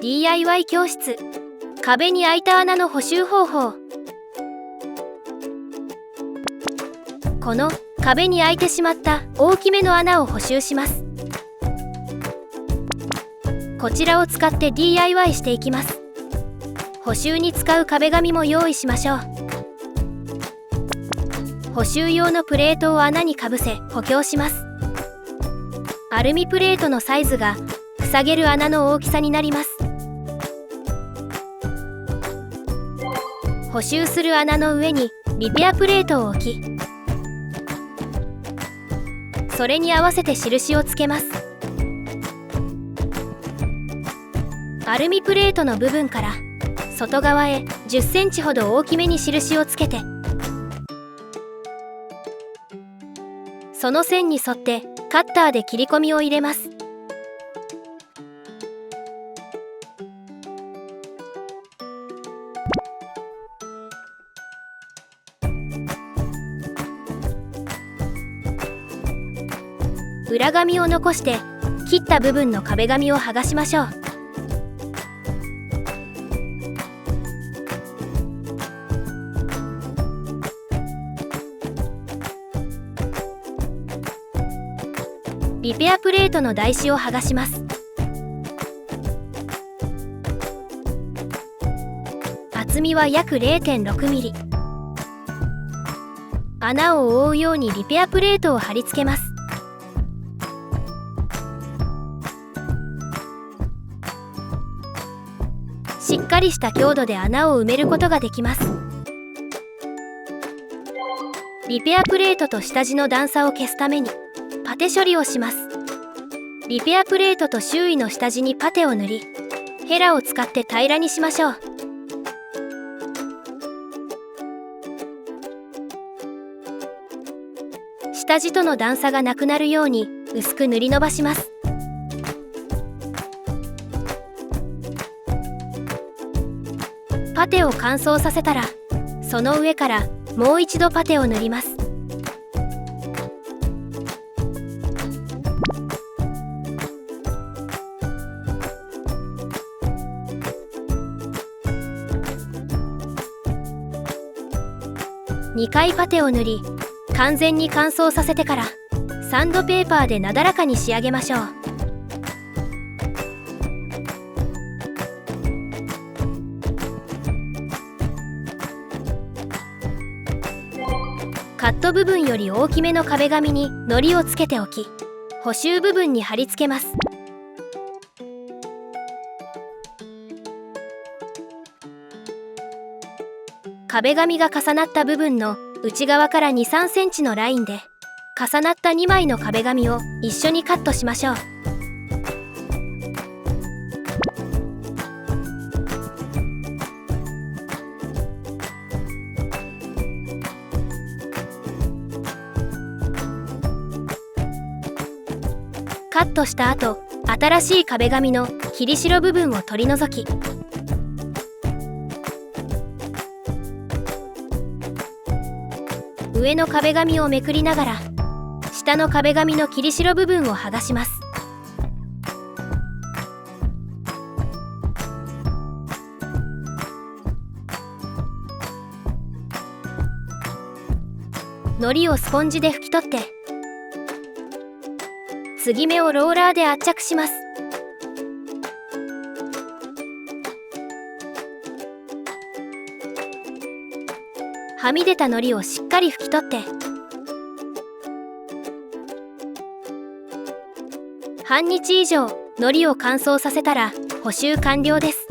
DIY 教室。壁に開いた穴の補修方法。この壁に開いてしまった大きめの穴を補修します。こちらを使って DIY していきます。補修に使う壁紙も用意しましょう。補修用のプレートを穴にかぶせ補強します。アルミプレートのサイズが塞げる穴の大きさになります。補修する穴の上にリペアプレートを置き、それに合わせて印をつけます。アルミプレートの部分から外側へ10センチほど大きめに印をつけて、その線に沿ってカッターで切り込みを入れます。裏紙を残して切った部分の壁紙を剥がしましょう。リペアプレートの台紙を剥がします。厚みは約 0.6 ミリ。穴を覆うようにリペアプレートを貼り付けます。しっかりした強度で穴を埋めることができます。リペアプレートと下地の段差を消すためにパテ処理をします。リペアプレートと周囲の下地にパテを塗り、ヘラを使って平らにしましょう。下地との段差がなくなるように薄く塗りのばします。パテを乾燥させたら、その上からもう一度パテを塗ります。2回パテを塗り、完全に乾燥させてからサンドペーパーでなだらかに仕上げましょう。カット部分より大きめの壁紙に糊をつけておき、補修部分に貼り付けます。壁紙が重なった部分の内側から2、3センチのラインで重なった2枚の壁紙を一緒にカットしましょう。カットした後、新しい壁紙の切り代部分を取り除き、上の壁紙をめくりながら下の壁紙の切り代部分を剥がします。糊をスポンジで拭き取って、継ぎ目をローラーで圧着します。はみ出た糊をしっかり拭き取って、半日以上糊を乾燥させたら補修完了です。